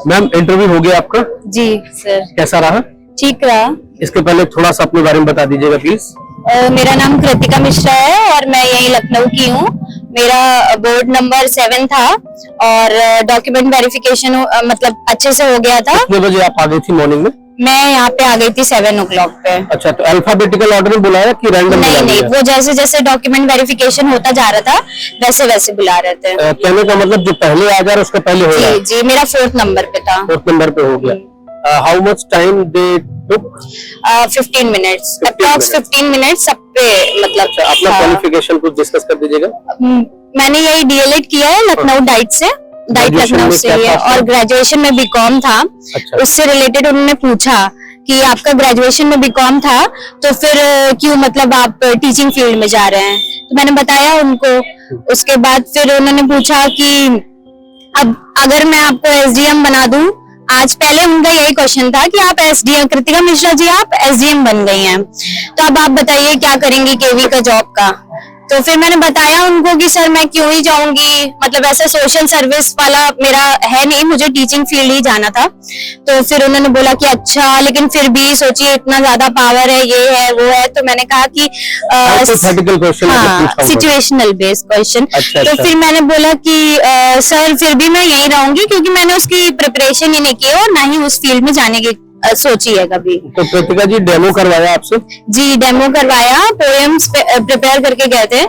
Ma'am interview हो गया आपका? जी सर। कैसा रहा? ठीक रहा। इसके पहले थोड़ा सा अपने बारे में बता दीजिएगा प्लीज। मेरा नाम कृतिका मिश्रा है और मैं यही लखनऊ की हूँ। मेरा बोर्ड नंबर 7 था और डॉक्यूमेंट वेरिफिकेशन मतलब अच्छे से हो गया था। कितने बजे आप आ गई थी मॉर्निंग में? मैं यहाँ पे आ गई थी 7 o'clock पे। अच्छा, तो अल्फाबेटिकल ऑर्डर में बुलाया कि रैंडम? नहीं, वो जैसे जैसे डॉक्यूमेंट वेरिफिकेशन होता जा रहा था वैसे वैसे बुला रहे थे। कहने का मतलब जो पहले आ जा रहा है उसका पहले हो गया? जी, मेरा 4th नंबर पे था। 4th नंबर पे हो गया। How much time they took? 15 minutes, approx 15 minutes सब पे मतलब। अपना क्वालिफिकेशन कुछ डिस्कस कर दीजिएगा। मैंने यही डीएलएड किया है लखनऊ डाइट से, डाइट लखनऊ से है, और ग्रेजुएशन में बीकॉम था। अच्छा। उससे रिलेटेड उन्होंने पूछा कि आपका ग्रेजुएशन में बीकॉम था तो फिर क्यों मतलब आप टीचिंग फील्ड में जा रहे हैं, तो मैंने बताया उनको। उसके बाद फिर उन्होंने पूछा कि अब अगर मैं आपको एसडीएम बना दूं, आज पहले उनका यही क्वेश्चन था कि आप एसडीएम, कृतिका मिश्रा जी आप एसडीएम बन गई हैं, तो अब आप बताइए क्या करेंगी केवी का जॉब का। तो फिर मैंने बताया उनको कि सर मैं क्यों ही जाऊंगी, मतलब ऐसा सोशल सर्विस वाला मेरा है नहीं, मुझे टीचिंग फील्ड ही जाना था। तो फिर उन्होंने बोला कि अच्छा, लेकिन फिर भी सोचिए इतना ज्यादा पावर है, ये है वो है। तो मैंने कहा कि सिचुएशनल बेस्ड क्वेश्चन। तो फिर मैंने बोला कि सर फिर भी मैं यही रहूंगी क्योंकि मैंने उसकी प्रिपरेशन ही नहीं की और ना ही उस फील्ड में जाने की सोची है कभी। तो कृतिका जी डेमो करवाया आपसे? जी, डेमो करवाया, पोएम्स प्रिपेयर करके गए थे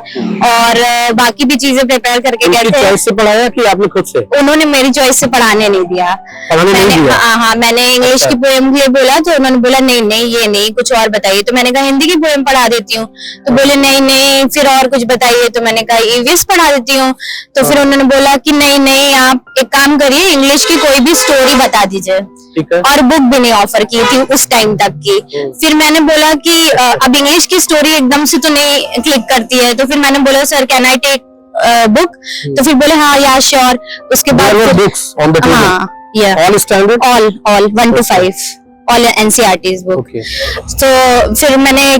और बाकी भी चीजें प्रिपेयर करके गए थे। चॉइस से पढ़ाया कि आपने खुद से? उन्होंने मेरी चॉइस से पढ़ाने नहीं दिया। हाँ, मैंने इंग्लिश की पोएम के लिए बोला तो उन्होंने बोला नहीं नहीं ये नहीं, कुछ और बताइए। तो मैंने कहा हिंदी की पोएम पढ़ा देती हूँ। तो बोले नहीं नहीं फिर और कुछ बताइए। तो मैंने कहा ईवीएस पढ़ा देती हूँ। तो फिर उन्होंने बोला कि नहीं नहीं आप एक काम करिए, इंग्लिश की कोई भी स्टोरी बता दीजिए, और बुक भी नहीं ऑफर की थी उस टाइम तक की। फिर मैंने बोला कि अब इंग्लिश की स्टोरी एकदम से तो नहीं क्लिक करती है। तो फिर मैंने बोला sir can I take book? तो फिर बोले हाँ या श्योर। उसके बाद all 1 to 5 all NCERTs book. तो फिर मैंने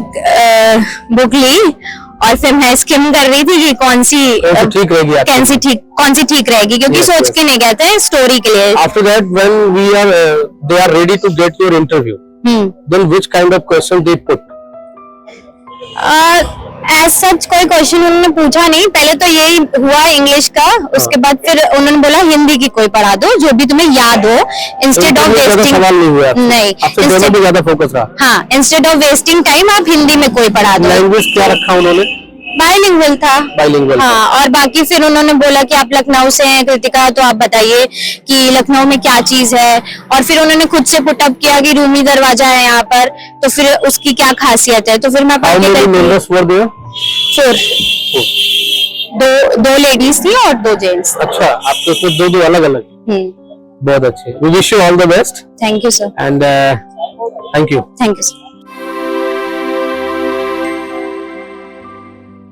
बुक ली और फिर मैं स्किम कर रही थी कि कौन सी ठीक रहेगी, कौन सी ठीक रहेगी, क्योंकि सोच के नहीं गए थे स्टोरी के लिए। After that, when they are ready to get your interview, then which kind of question they put? As such कोई क्वेश्चन उन्होंने पूछा नहीं, पहले तो यही हुआ इंग्लिश का। उसके बाद फिर उन्होंने बोला हिंदी की कोई पढ़ा दो जो भी तुम्हें याद हो, इंस्टेड ऑफ वेस्टिंग। नहीं, ज्यादा फोकस रहा। हाँ, इंस्टेड ऑफ वेस्टिंग टाइम आप हिंदी में कोई पढ़ा दो। लैंग्वेज क्या रखा उन्होंने? बाइलिंगुअल था। हाँ, और बाकी फिर उन्होंने बोला कि आप लखनऊ से हैं कृतिका, तो आप बताइए कि लखनऊ में क्या चीज है। और फिर उन्होंने खुद से पुटअप किया कि रूमी दरवाजा है यहाँ पर, तो फिर उसकी क्या खासियत है। तो फिर मैं दो लेडीज थी और 2 जेंट्स। अच्छा, आपके उसमें 2 अलग अलग? बहुत अच्छे। We wish you all the best. Thank you sir. And thank you. Thank you sir.